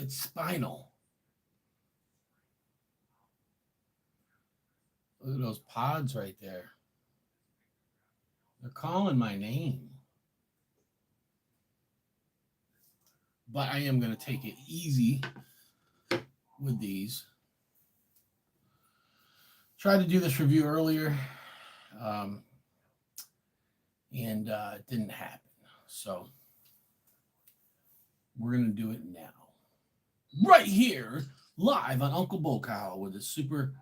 It's spinal. Look at those pods right there. They're calling my name. But I am going to take it easy with these. Tried to do this review earlier, and it didn't happen. So we're going to do it now. Right here, live on Uncle Bull Cow with a super,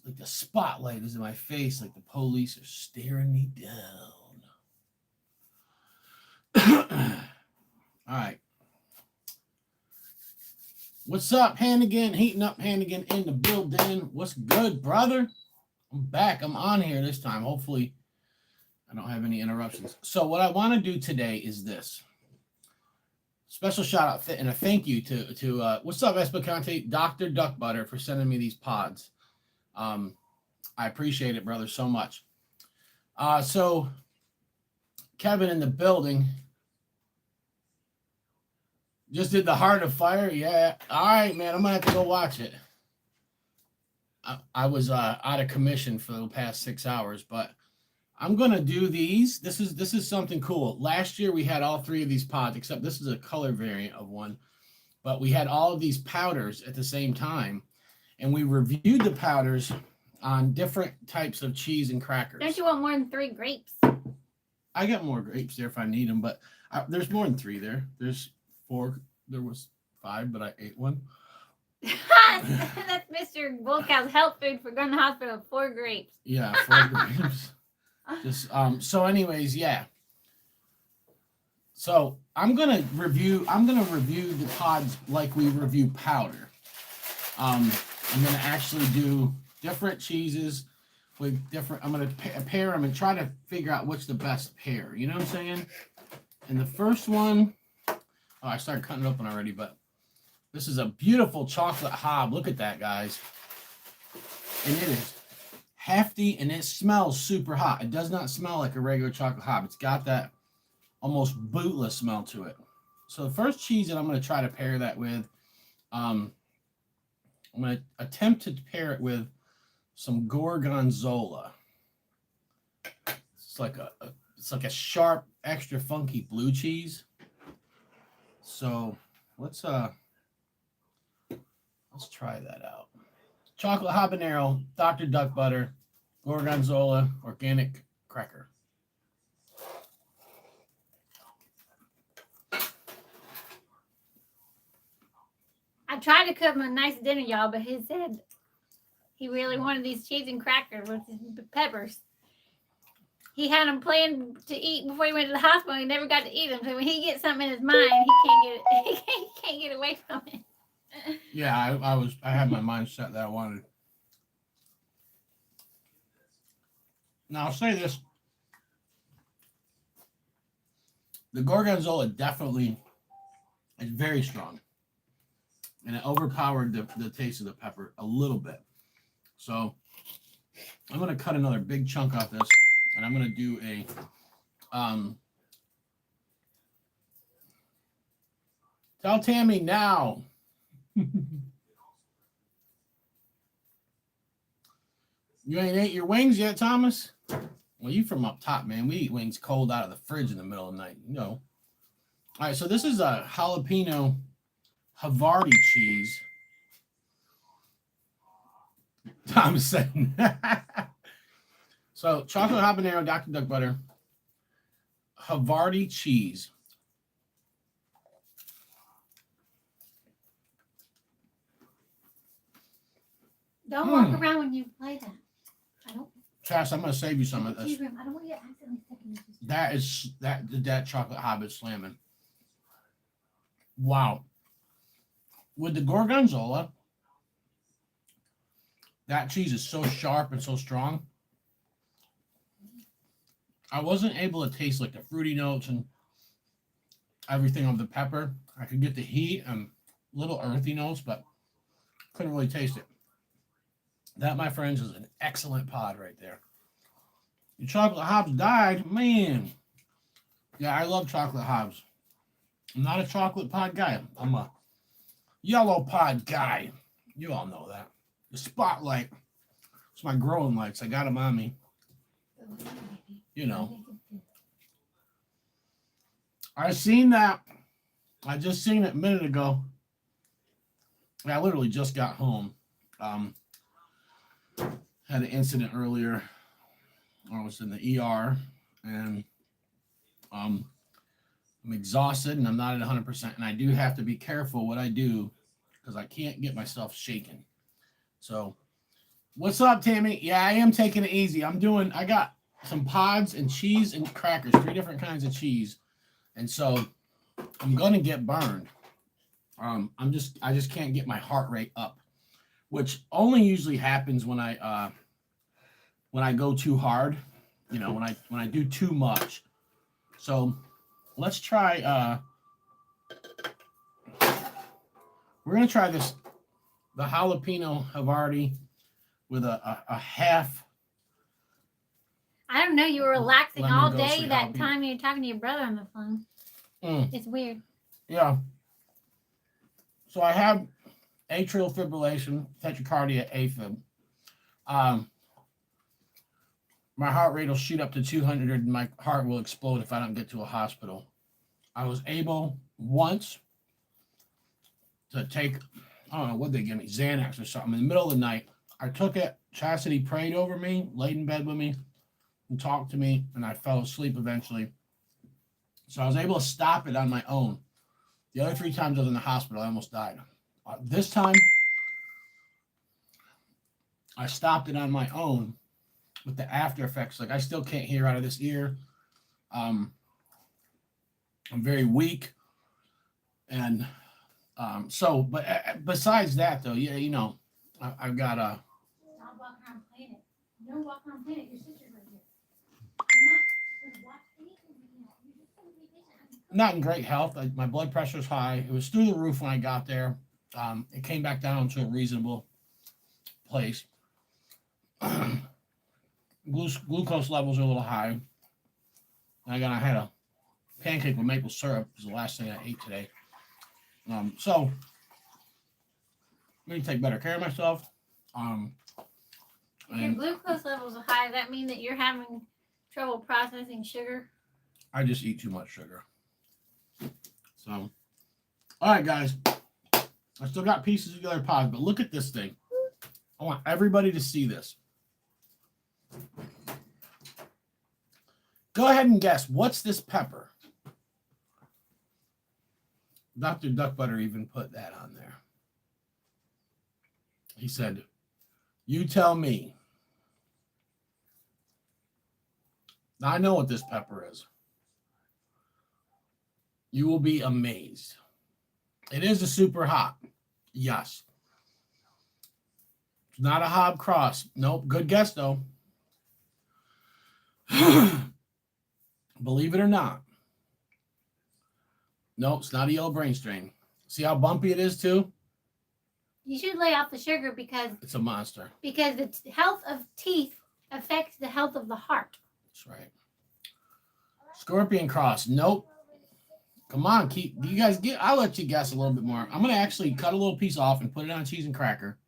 like the spotlight is in my face, like the police are staring me down. All right. What's up, Hannigan? Heating up Hannigan in the building. What's good, brother? I'm back. I'm on here this time. Hopefully, I don't have any interruptions. So what I want to do today is this. Special shout out and a thank you to what's up, Espacante, Dr. Duckbutter, for sending me these pods. I appreciate it, brother, so much. So Kevin in the building just did the Heart of Fire. Yeah. All right, man. I'm gonna have to go watch it. I was out of commission for the past 6 hours, but I'm gonna do these. This is something cool. Last year we had all 3 of these pods, except this is a color variant of one. But we had all of these powders at the same time, and we reviewed the powders on different types of cheese and crackers. Don't you want more than 3 grapes? I got more grapes there if I need them, but there's more than 3 there. There's 4. There was 5, but I ate one. That's Mr. Bullcow's health food for going to the hospital. 4 grapes. Yeah, 4 grapes. Just so anyways, yeah. So I'm gonna review the pods like we review powder. I'm gonna actually do different cheeses with different. I'm gonna pair them and try to figure out what's the best pair. You know what I'm saying? And the first one, I started cutting it open already, but this is a beautiful chocolate hob. Look at that, guys. And it is hefty and it smells super hot. It does not smell like a regular chocolate hob. It's got that almost bootless smell to it. So the first cheese that I'm going to try to pair that with, I'm going to attempt to pair it with some gorgonzola. It's like a sharp, extra funky blue cheese. So let's try that out. Chocolate habanero, Dr. Duckbutter, gorgonzola, organic cracker. I tried to cook him a nice dinner, y'all, but he said he really wanted these cheese and crackers with peppers. He had them planned to eat before he went to the hospital. He never got to eat them. So when he gets something in his mind, he can't get away from it. Yeah, I had my mind set that I wanted. Now I'll say this. The gorgonzola definitely is very strong. And it overpowered the taste of the pepper a little bit. So I'm going to cut another big chunk off this. And I'm going to do a tell Tammy now. You ain't ate your wings yet, Thomas? Well, you from up top, man. We eat wings cold out of the fridge in the middle of the night. You know. All right, so this is a jalapeno Havarti cheese. Thomas said. So chocolate habanero, Dr. Duckbutter, Havarti cheese. Don't walk around when you play that. I don't. Chas, I'm gonna save you some of this. I don't want you to accidentally stick That chocolate hob is slamming. Wow. With the gorgonzola, that cheese is so sharp and so strong. I wasn't able to taste like the fruity notes and everything of the pepper. I could get the heat and little earthy notes, but couldn't really taste it. That, my friends, is an excellent pod right there. The chocolate hobs died, man. Yeah, I love chocolate hobs. I'm not a chocolate pod guy. I'm a yellow pod guy. You all know that. The spotlight. It's my growing lights. I got them on me. You know. I seen that. I just seen it a minute ago. I literally just got home. Had an incident earlier. I was in the ER, and I'm exhausted, and I'm not at 100%. And I do have to be careful what I do because I can't get myself shaken. So, what's up, Tammy? Yeah, I am taking it easy. I got some pods and cheese and crackers, 3 different kinds of cheese, and so I'm gonna get burned. I just can't get my heart rate up, which only usually happens when I go too hard, when I do too much. So let's try. We're gonna try the jalapeno Havarti with a half. I don't know. You were relaxing all day that jalapeno. time you were talking to your brother on the phone. It's weird. Yeah. So I have atrial fibrillation, tachycardia, AFib. My heart rate will shoot up to 200 and my heart will explode if I don't get to a hospital. I was able once to take, I don't know what they give me, Xanax or something. In the middle of the night, I took it. Chastity prayed over me, laid in bed with me, and talked to me, and I fell asleep eventually. So I was able to stop it on my own. The other 3 times I was in the hospital, I almost died. This time, I stopped it on my own with the after effects. Like, I still can't hear out of this ear. I'm very weak. And but besides that, though, yeah, I've got a... Stop walking around playing it. You don't walk around playing it. Your sister's right here. I'm not going to watch anything right now. You're just going to be patient. Not in great health. My blood pressure's high. It was through the roof when I got there. It came back down to a reasonable place. Glucose levels are a little high. I had a pancake with maple syrup. It was the last thing I ate today. So I'm going to take better care of myself. If your glucose levels are high, that mean that you're having trouble processing sugar? I just eat too much sugar. So, all right, guys. I still got pieces of the other pods, but look at this thing. I want everybody to see this. Go ahead and guess. What's this pepper? Dr. Duckbutter even put that on there. He said, you tell me. Now, I know what this pepper is. You will be amazed. It is a super hot. Yes. It's not a Hob cross. Nope. Good guess, though. Believe it or not. Nope, it's not a yellow brain strain. See how bumpy it is, too? You should lay off the sugar because it's a monster. Because the health of teeth affects the health of the heart. That's right. Scorpion cross. Nope. Come on, you guys I'll let you guess a little bit more. I'm gonna actually cut a little piece off and put it on cheese and cracker.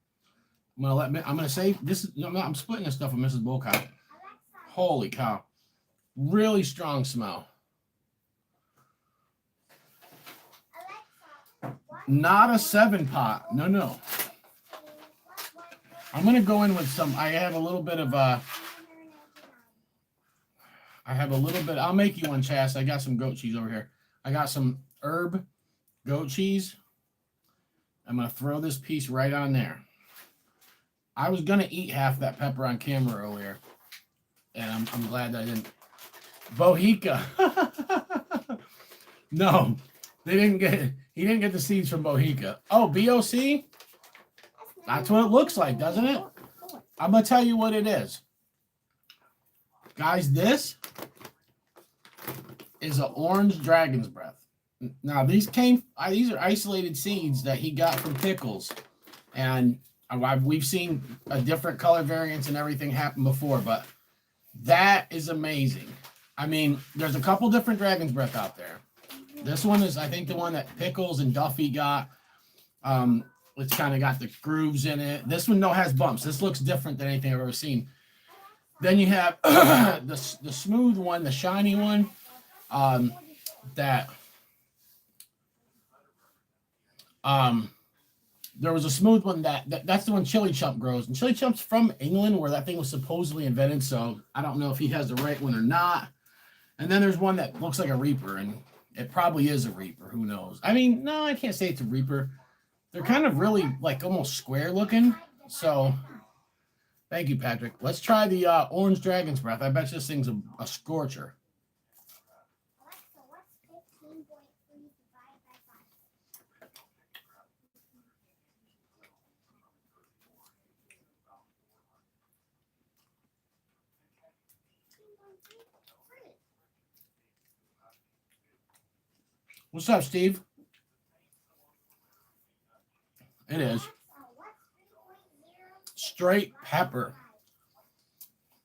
I'm gonna say this is. I'm splitting this stuff with Mrs. Bullcock. Holy cow! Really strong smell. Not a 7-pot. No. I'm gonna go in with some. I have a little bit of I'll make you one, Chas. I got some goat cheese over here. I got some herb goat cheese. I'm going to throw this piece right on there. I was going to eat half that pepper on camera earlier, and I'm glad that I didn't. Bohica. No, he didn't get the seeds from Bohica. Oh, BOC? That's what it looks like, doesn't it? I'm going to tell you what it is. Guys, this is an orange dragon's breath. Now, these are isolated seeds that he got from pickles. And we've seen a different color variants and everything happen before, but that is amazing. I mean, there's a couple different dragon's breath out there. This one is, I think, the one that Pickles and Duffy got. It's kind of got the grooves in it. This one no has bumps. This looks different than anything I've ever seen. Then you have the smooth one, the shiny one. That there was a smooth one that's the one Chili Chump grows, and Chili Chump's from England, where that thing was supposedly invented. So I don't know if he has the right one or not. And then there's one that looks like a Reaper, and it probably is a Reaper. Who knows? I mean, no, I can't say it's a Reaper. They're kind of really like almost square looking. So thank you, Patrick. Let's try the Orange Dragon's Breath. I bet this thing's a scorcher. What's up, Steve? It is. Straight pepper.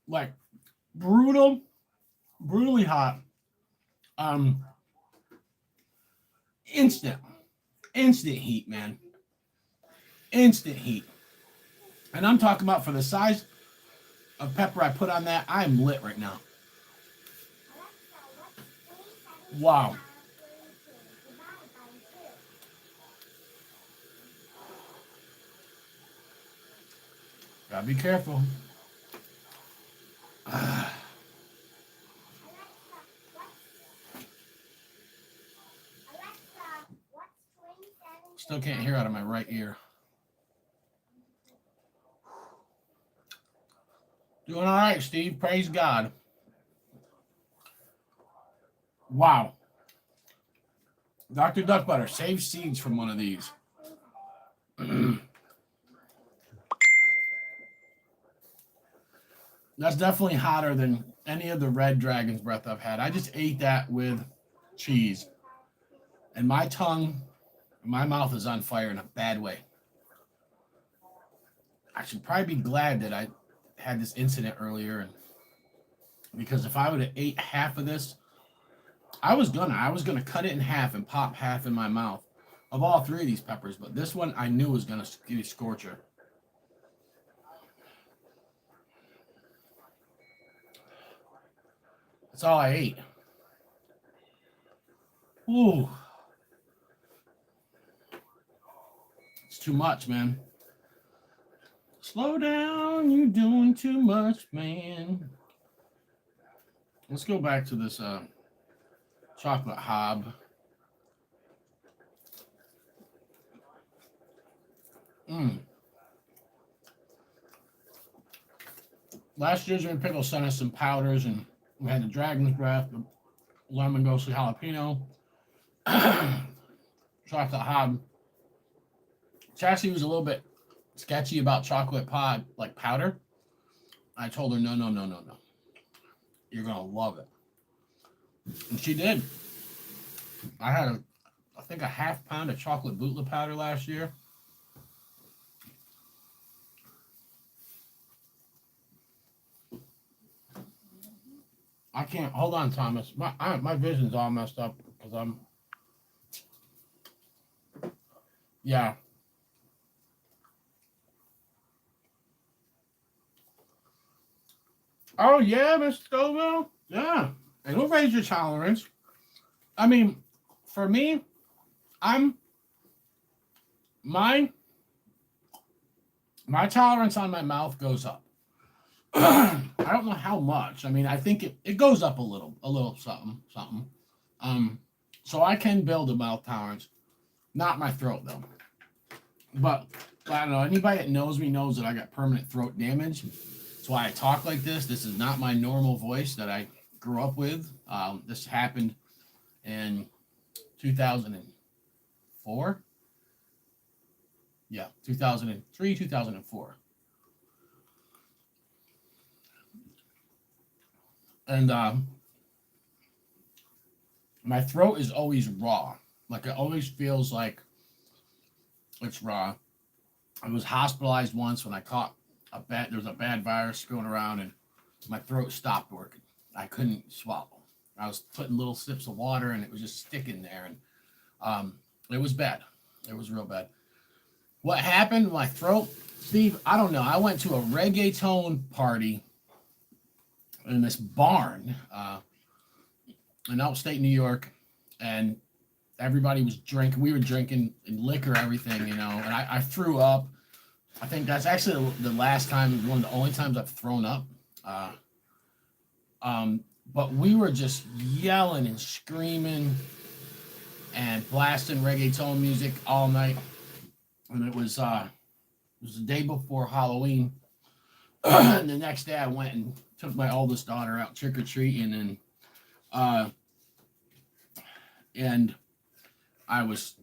Like brutally hot. Instant heat, man. Instant heat. And I'm talking about for the size of pepper I put on that, I'm lit right now. Wow. Gotta be careful. Still can't hear out of my right ear. Doing all right, Steve. Praise God. Wow. Dr. Duckbutter, save seeds from one of these. That's definitely hotter than any of the red dragon's breath I've had. I just ate that with cheese. And my tongue, my mouth is on fire in a bad way. I should probably be glad that I had this incident earlier, and because if I would have ate half of this, I was gonna cut it in half and pop half in my mouth of all three of these peppers, but this one I knew was gonna be a scorcher. That's all I ate. Ooh. It's too much, man. Slow down, you're doing too much, man. Let's go back to this chocolate hob. Last year's Jimmy Pickle sent us some powders, and we had the Dragon's Breath, the lemon ghostly jalapeno, chocolate hob. Chassie was a little bit sketchy about chocolate pod, like powder. I told her, no. You're going to love it. And she did. I had, I think, a half pound of chocolate bootleg powder last year. I can't, hold on, Thomas. My vision's all messed up because I'm, yeah. Oh, yeah, Mr. Scoville? Yeah. And we'll raise your tolerance. I mean, for me, my tolerance on my mouth goes up. I don't know how much. I mean, I think it goes up a little something. So I can build a mouth tolerance. Not my throat, though. But, I don't know, anybody that knows me knows that I got permanent throat damage. That's why I talk like this. This is not my normal voice that I grew up with. This happened in 2004. Yeah, 2003, 2004. And my throat is always raw. Like, it always feels like it's raw. I was hospitalized once when I caught there was a bad virus going around, and my throat stopped working. I couldn't swallow. I was putting little sips of water, and it was just sticking there, and it was bad. It was real bad. What happened? My throat, Steve. I don't know. I went to a reggaeton party in this barn in upstate New York, and everybody was drinking. We were drinking liquor, everything, and I threw up. I think that's actually the last time, one of the only times I've thrown up. Uh, but we were just yelling and screaming and blasting reggaeton music all night, and it was the day before Halloween. And the next day, I went and took my oldest daughter out trick or treating, and I was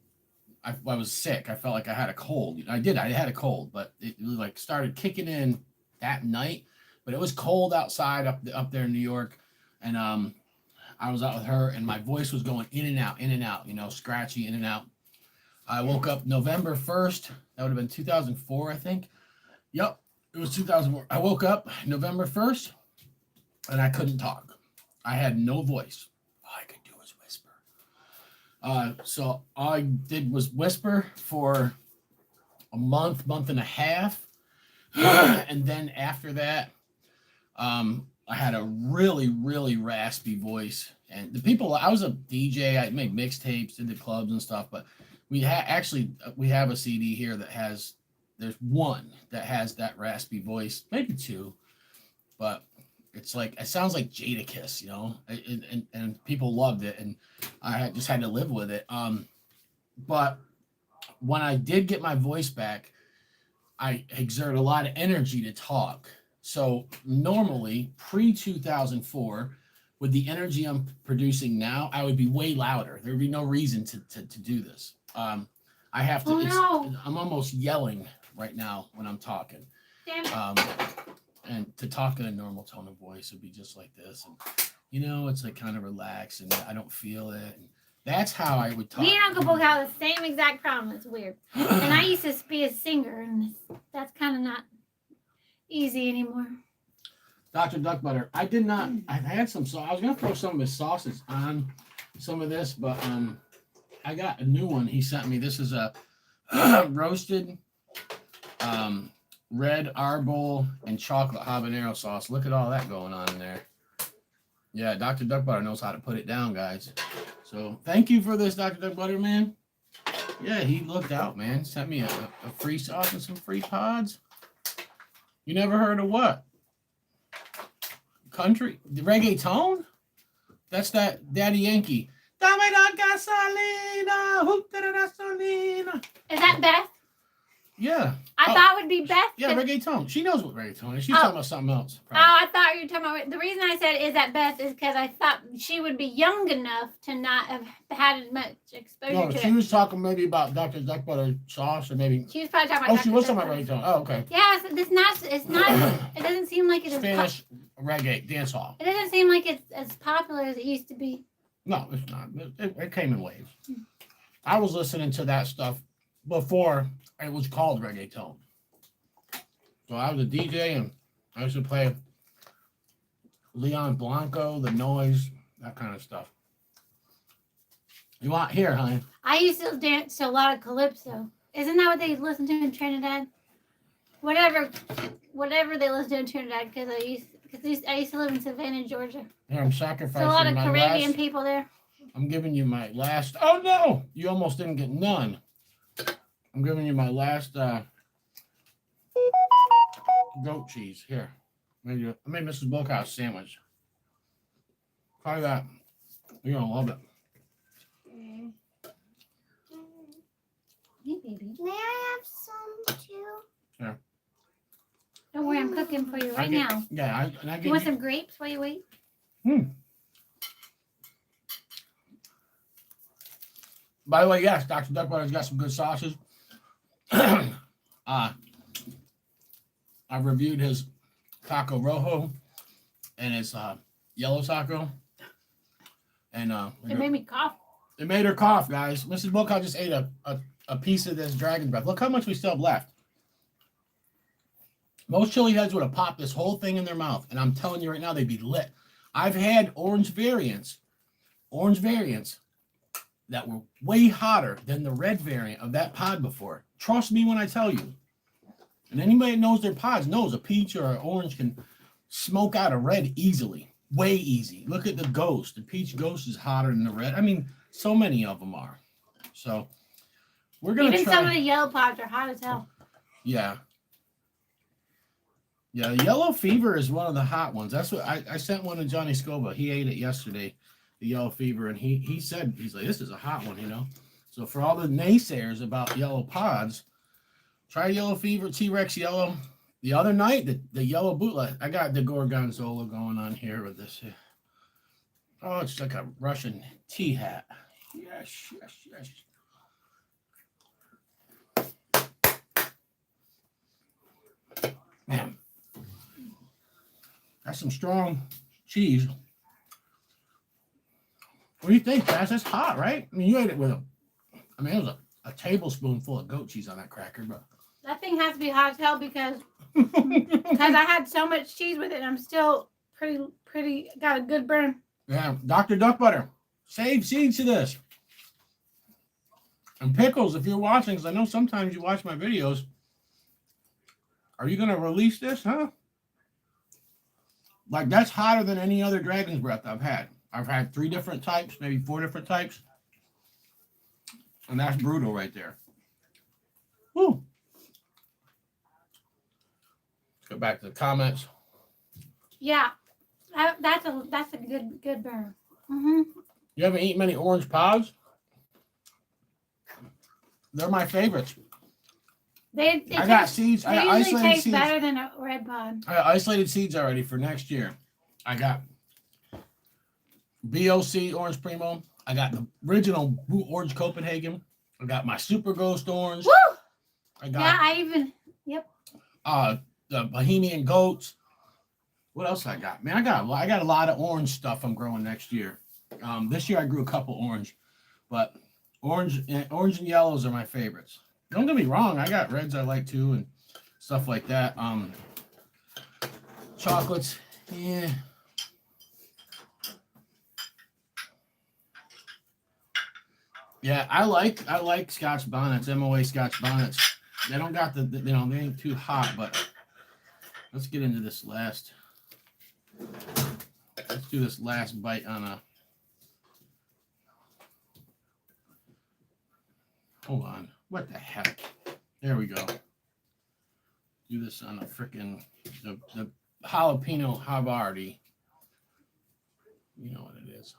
sick. I felt like I had a cold. I had a cold, but it like started kicking in that night. But it was cold outside up there in New York, and I was out with her, and my voice was going in and out, scratchy in and out. I woke up November 1st. That would have been 2004, I think. Yep, it was 2004. I woke up November 1st, and I couldn't talk. I had no voice. All I could do was whisper. So all I did was whisper for a month and a half. And then after that, I had a really, really raspy voice. And I was a DJ. I made mixtapes, did the clubs and stuff. But we have a CD here there's one that has that raspy voice, maybe two. But it sounds like Jadakiss, and people loved it, and I just had to live with it. But when I did get my voice back, I exerted a lot of energy to talk. So normally, pre-2004, with the energy I'm producing now, I would be way louder. There would be no reason to do this. I have to. I'm almost yelling right now when I'm talking. Damn. And to talk in a normal tone of voice would be just like this, and it's like kind of relaxed, and I don't feel it. And that's how I would talk. Me and Uncle Book have the same exact problem. It's weird. And I used to be a singer, and that's kind of not easy anymore. Dr. Duckbutter, I did not. I had some sauce. I was gonna throw some of his sauces on some of this, but I got a new one he sent me. This is a roasted red arbol and chocolate habanero sauce. Look at all that going on in there. Yeah, Dr. Duckbutter knows how to put it down, guys. So thank you for this, Dr. Duckbutter, man. Yeah, he looked out, man. Sent me a free sauce and some free pods. You never heard of what? Country? The reggaeton? That's that Daddy Yankee. Dame la gasolina. Is that Beth? Yeah. I thought it would be Beth. Yeah, reggaeton. She knows what reggaeton is. She's talking about something else. Probably. Oh, I thought you were talking about. The reason I said is that Beth is because I thought she would be young enough to not have had as much exposure to it. She was talking maybe about Dr. Duckbutter sauce, or maybe. She was probably talking about. She was talking about reggaeton. Oh, okay. Yeah, it's not. It doesn't seem like it's Spanish reggae dance hall. It doesn't seem like it's as popular as it used to be. No, it's not. It came in waves. I was listening to that stuff before it was called reggaeton. So I was a DJ, and I used to play Leon Blanco, The Noise, that kind of stuff. You want here, honey? I used to dance to a lot of calypso. Isn't that what they listen to in Trinidad? Whatever they listen to in Trinidad, because I used to live in Savannah, Georgia. Here, I'm sacrificing a lot of Caribbean people there. I'm giving you my last. Oh no! You almost didn't get none. I'm giving you my last goat cheese. Here, I made Mrs. Bulkhouse sandwich. Try that. You're gonna love it. Hey, baby. May I have some too? Here. Don't worry, I'm cooking for you right now. Yeah, I you want some grapes while you wait? By the way, yes, Dr. Duckbutter's got some good sauces. I reviewed his taco rojo and his yellow taco, and it made me cough. It made her cough, guys. Mrs. Boca just ate a piece of this dragon breath. Look how much we still have left. Most chili heads would have popped this whole thing in their mouth, and I'm telling you right now, they'd be lit. I've had orange variants that were way hotter than the red variant of that pod before. Trust me when I tell you. And anybody that knows their pods knows a peach or an orange can smoke out a red easily. Way easy. Look at the Ghost. The peach Ghost is hotter than the red. I mean, so many of them are. So we're gonna Even try. some of the yellow pods are hot as hell. Yeah. Yeah, yellow fever is one of the hot ones. That's what I sent one to Johnny Scoba. He ate it yesterday, the yellow fever, and he said, he's like, this is a hot one, you know. So for all the naysayers about yellow pods, try yellow fever, T-Rex yellow. The other night, the yellow bootleg, I got the Gorgonzola going on here with this. Oh, it's like a Russian tea hat. Yes, yes, yes. Man, that's some strong cheese. What do you think, Cass? That's hot, right? I mean, you ate it with it was a tablespoonful of goat cheese on that cracker, but That thing has to be hot as hell because I had so much cheese with it. And I'm still pretty got a good burn. yeah, Dr. Duckbutter, save seeds to this. And Pickles, if you're watching, because I know sometimes you watch my videos, are you going to release this, huh? Like, that's hotter than any other Dragon's Breath I've had. I've had 3 different types, maybe 4 different types. And that's brutal right there. Woo. Let's go back to the comments. Yeah, that's a good burn. Mm-hmm. You haven't eaten many orange pods? They're my favorites. I got seeds. I usually isolated taste seeds. better than a red pod. I isolated seeds already for next year. I got BOC Orange Primo. I got the original Orange Copenhagen. I got my Super Ghost Orange. Woo! I got Yep. The Bohemian Goats. What else I got? Man, I got a lot of orange stuff I'm growing next year. This year I grew a couple orange, but orange and yellows are my favorites. Don't get me wrong, I got reds I like too and stuff like that. Chocolates, yeah. Yeah, I like Scotch bonnets, MOA Scotch bonnets. They don't got they ain't too hot, but let's get into this last. Let's do this last bite on a. Hold on. What the heck? There we go. Do this on a freaking the jalapeno habanero. You know what it is.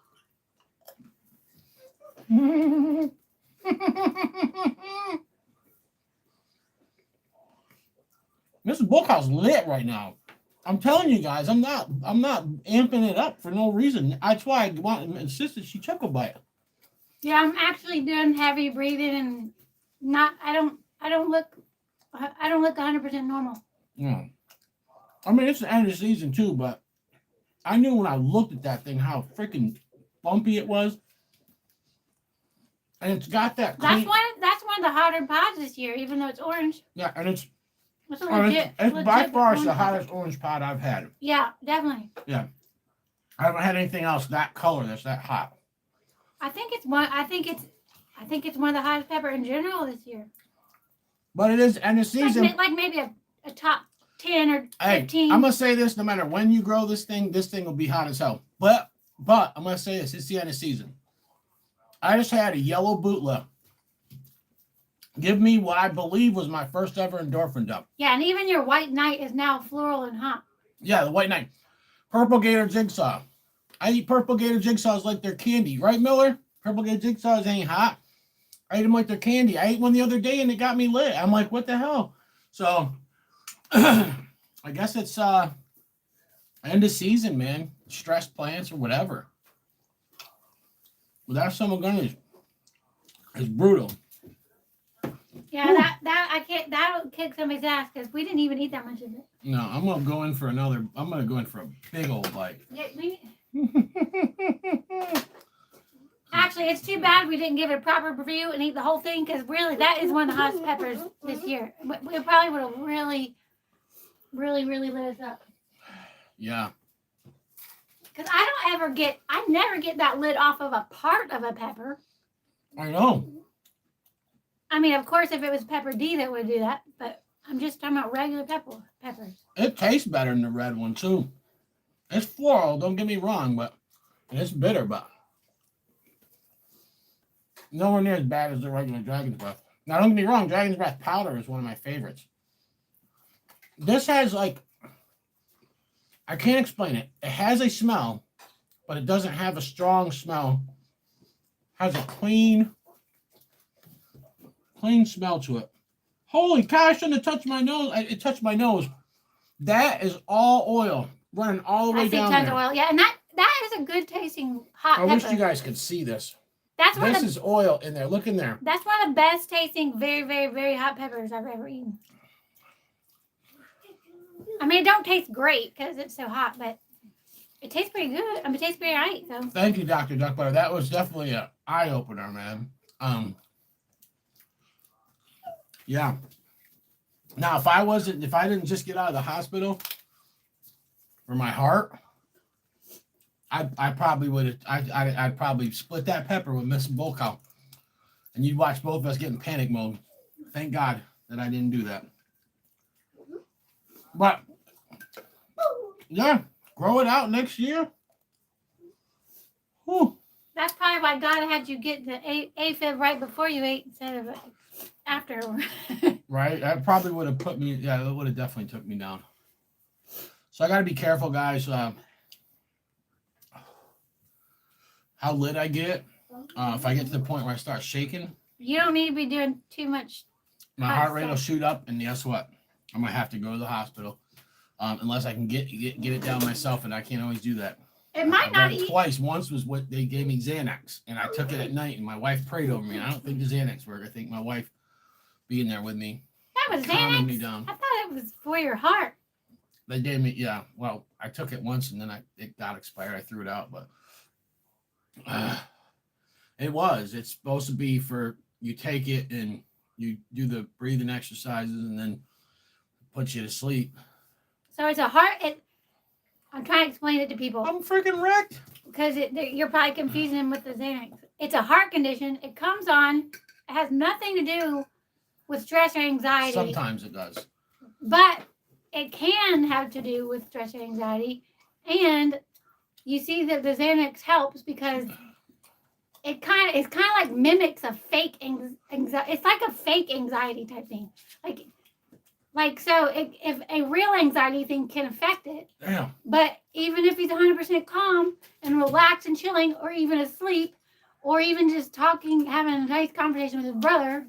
This Bookhouse lit right now. I'm telling you guys, I'm not amping it up for no reason. That's why I insisted she took a bite. Yeah, I'm actually doing heavy breathing and I don't look 100% normal. Yeah. I mean, it's the end of the season too, but I knew when I looked at that thing how freaking bumpy it was. And it's got that That's one of the hotter pods this year, even though it's orange. Yeah, and it's legit. It's by far the hottest orange pod I've had. Yeah, definitely. Yeah. I haven't had anything else that color that's that hot. I think it's one of the hottest pepper in general this year. But it is end of season. Like maybe a top 10 or 15. Hey, I'm gonna say this: no matter when you grow this thing will be hot as hell. But I'm gonna say this: it's the end of season. I just had a yellow bootleg give me what I believe was my first ever endorphin dump. Yeah, and even your white knight is now floral and hot. Yeah, the white knight. Purple Gator Jigsaw. I eat Purple Gator Jigsaws like they're candy. Right, Miller? Purple Gator Jigsaws ain't hot. I eat them like they're candy. I ate one the other day and it got me lit. I'm like, what the hell? So, I guess it's end of season, man. Stress plants or whatever. But that summer gun is brutal. Yeah, that I can't. That'll kick somebody's ass because we didn't even eat that much of it. No, I'm gonna go in for a big old bite. Yeah, actually, it's too bad we didn't give it a proper review and eat the whole thing because really, that is one of the hottest peppers this year. We probably would have really lit us up. Yeah. Because I never get that lit off of a part of a pepper. I know. I mean, of course, if it was pepper D, that would do that. But I'm just talking about regular peppers. It tastes better than the red one too. It's floral. Don't get me wrong, but it's bitter, but nowhere near as bad as the regular Dragon's Breath. Now, don't get me wrong. Dragon's Breath powder is one of my favorites. This has like, I can't explain it. It has a smell, but it doesn't have a strong smell. Has a clean smell to it. Holy cow, I shouldn't have touched my nose. It touched my nose. That is all oil running all the way I see down tons there. of oil. Yeah, and that is a good tasting hot I pepper. wish you guys could see this. That's one This of the, is oil in there. Look in there. that's one of the best tasting, very, very, very hot peppers I've ever eaten. I mean, it don't taste great because it's so hot, but it tastes pretty good. I mean, it tastes pretty right. So Thank you, Dr. Duckbutter. That was definitely an eye opener, man. Yeah. Now, if I didn't just get out of the hospital for my heart, I probably would have. I'd probably split that pepper with Miss Volkow, and you'd watch both of us get in panic mode. Thank God that I didn't do that. But yeah, grow it out next year. Whew. that's probably why God had you get the AFib right before you ate instead of after. Right? That probably would have put me, yeah, it would have definitely took me down. So I got to be careful, guys. How lit I get. If I get to the point where I start shaking, You don't need to be doing too much. my heart rate will shoot up, and guess what? I'm going to have to go to the hospital. Unless I can get it down myself, and I can't always do that. It might I've not done it eat. twice. Once was what they gave me Xanax, and I took it at night, and my wife prayed over me. And I don't think the Xanax worked. I think my wife being there with me That was calming me Xanax. down. I thought it was for your heart. They gave me, yeah. Well, I took it once, and then it got expired. I threw it out, but it was. It's supposed to be for you take it and you do the breathing exercises, and then put you to sleep. So it's a heart. I'm trying to explain it to people I'm freaking wrecked. because you're probably confusing them with the Xanax. It's a heart condition. It comes on. It has nothing to do with stress or anxiety. Sometimes it does. But it can have to do with stress or anxiety. And you see that the Xanax helps because it's kind of like mimics a fake anxiety. It's like a fake anxiety type thing. Like so if a real anxiety thing can affect it. Damn. But even if he's 100% calm and relaxed and chilling, or even asleep, or even just talking, having a nice conversation with his brother,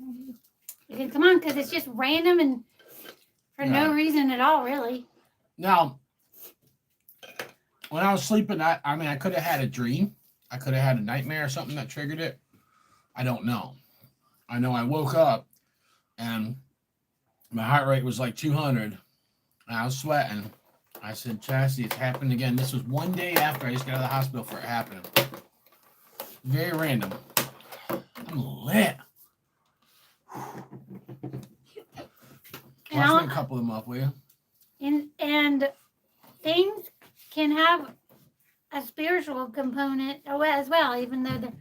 it can come on because it's just random and for no reason at all, really. Now, when I was sleeping, I could have had a dream. I could have had a nightmare or something that triggered it. I don't know. I know I woke up and my heart rate was like 200. And I was sweating. I said, Chastity, it's happened again. This was one day after I just got out of the hospital for it happening. Very random. I'm lit. Watch me a couple of them up, will you? And things can have a spiritual component as well, even though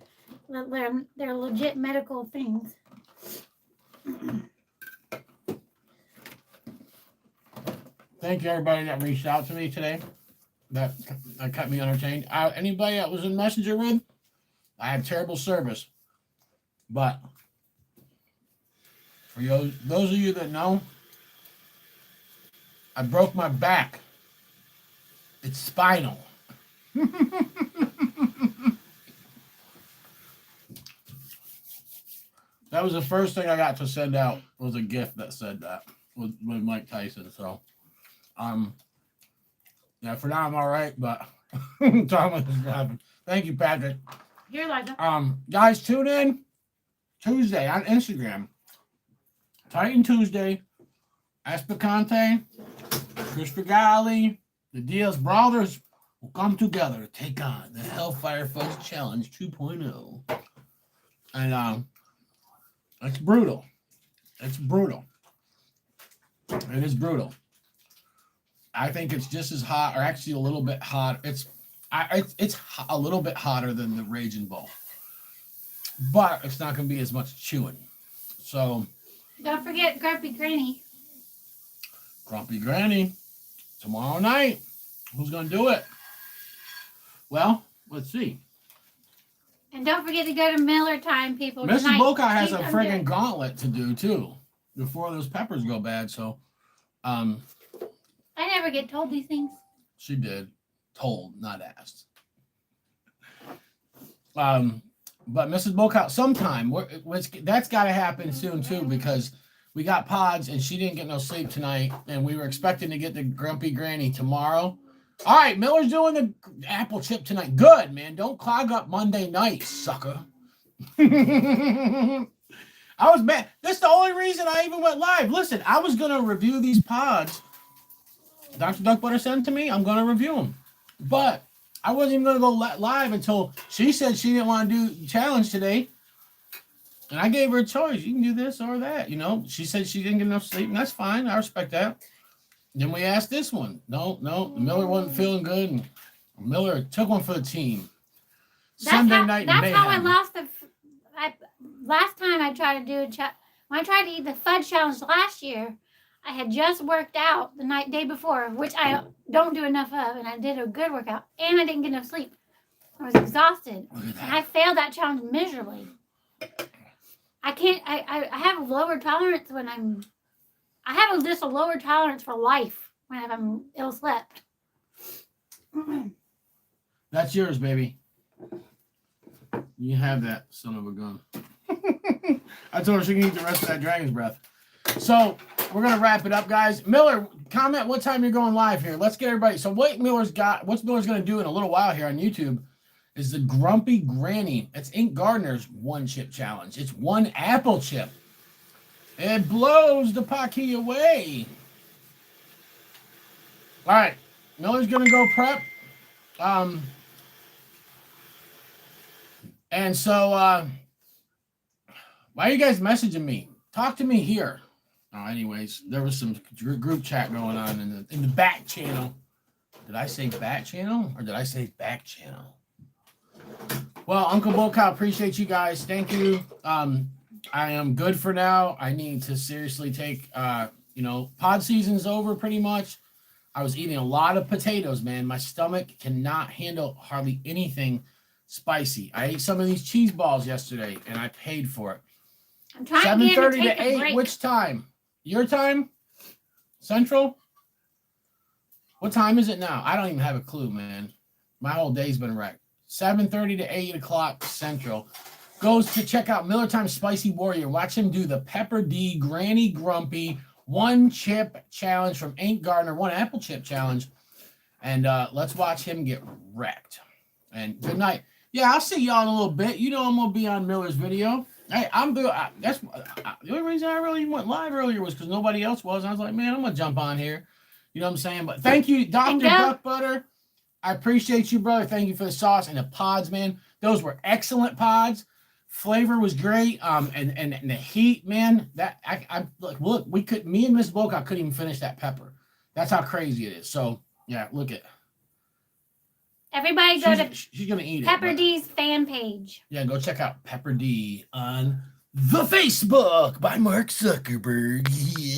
they're legit medical things. Thank you, everybody that reached out to me today. That kept me entertained. Anybody that was in Messenger with, I had terrible service. But for those of you that know, I broke my back. It's spinal. That was the first thing I got to send out, was a gift that said that with Mike Tyson. So yeah, for now I'm all right, but thank you, Patrick. Here, Liza. Guys, tune in Tuesday on Instagram. Titan Tuesday. Espicante, Chris Gali, the Diaz brothers will come together to take on the Hellfire Fudge Challenge 2.0. And it's brutal. It's brutal. It is brutal. I think it's just as hot, or actually a little bit hot. It's a little bit hotter than the Raging Bull, but it's not going to be as much chewing. So, Don't forget Grumpy Granny. Grumpy Granny, tomorrow night. Who's going to do it? Well, let's see. And don't forget to go to Miller Time, people. Mrs. Tonight. Boca has She's a under- friggin' gauntlet to do, too, before those peppers go bad. So, I never get told these things. she did. Told, not asked. But Mrs. Boca, sometime, that's got to happen soon, too, because we got pods, and she didn't get no sleep tonight, and we were expecting to get the Grumpy Granny tomorrow. All right, Miller's doing the apple chip tonight. Good, man. Don't clog up Monday night, sucker. I was mad. That's the only reason I even went live. Listen, I was going to review these pods Dr. Duckbutter sent to me. I'm going to review them. But I wasn't even going to go live until she said she didn't want to do the challenge today. And I gave her a choice. You can do this or that. You know, she said she didn't get enough sleep, and that's fine. I respect that. Then we asked this one. No, Miller wasn't feeling good, and Miller took one for the team. Sunday night That's mayhem. how I lost last time I tried to do when I tried to eat the fudge challenge last year. I had just worked out the day before, which I don't do enough of, and I did a good workout, and I didn't get enough sleep. I was exhausted, and I failed that challenge miserably. I can't. I have a lower tolerance when I have just a lower tolerance for life when I'm ill slept. That's yours, baby. You have that, son of a gun. I told her she can eat the rest of that dragon's breath. So we're gonna wrap it up, guys. Miller, comment what time you're going live here. Let's get everybody. So what Miller's gonna do in a little while here on YouTube is the Grumpy Granny. It's Ink Gardner's one chip challenge. It's one apple chip. It blows the Pocky away. All right, Miller's gonna go prep. And so why are you guys messaging me? Talk to me here. Oh, anyways, there was some group chat going on in the back channel. Did I say back channel or did I say back channel? Well, Uncle Boca, appreciate you guys. Thank you. I am good for now. I need to seriously take, pod season's over pretty much. I was eating a lot of potatoes, man. My stomach cannot handle hardly anything spicy. I ate some of these cheese balls yesterday, and I paid for it. I'm trying 7:30 to to 8. break. Which time? Your time? Central? What time is it now? I don't even have a clue, man. My whole day's been wrecked. 7:30 to 8 o'clock Central. Goes to check out Miller Time Spicy Warrior. Watch him do the Pepper D Granny Grumpy one chip challenge from Ink Gardner, one apple chip challenge. And let's watch him get wrecked. And good night. Yeah, I'll see y'all in a little bit. You know I'm going to be on Miller's video. Hey, that's the only reason I really went live earlier was because nobody else was. I was like, man, I'm going to jump on here. You know what I'm saying? But thank you, Dr. Duckbutter. I appreciate you, brother. Thank you for the sauce and the pods, man. Those were excellent pods. Flavor was great. And the heat, man. That I look, me and Miss Boca couldn't even finish that pepper. That's how crazy it is. So yeah, look at. Everybody She's gonna eat Pepper it. D's fan page. Yeah, go check out Pepper D on the Facebook by Mark Zuckerberg. Yeah.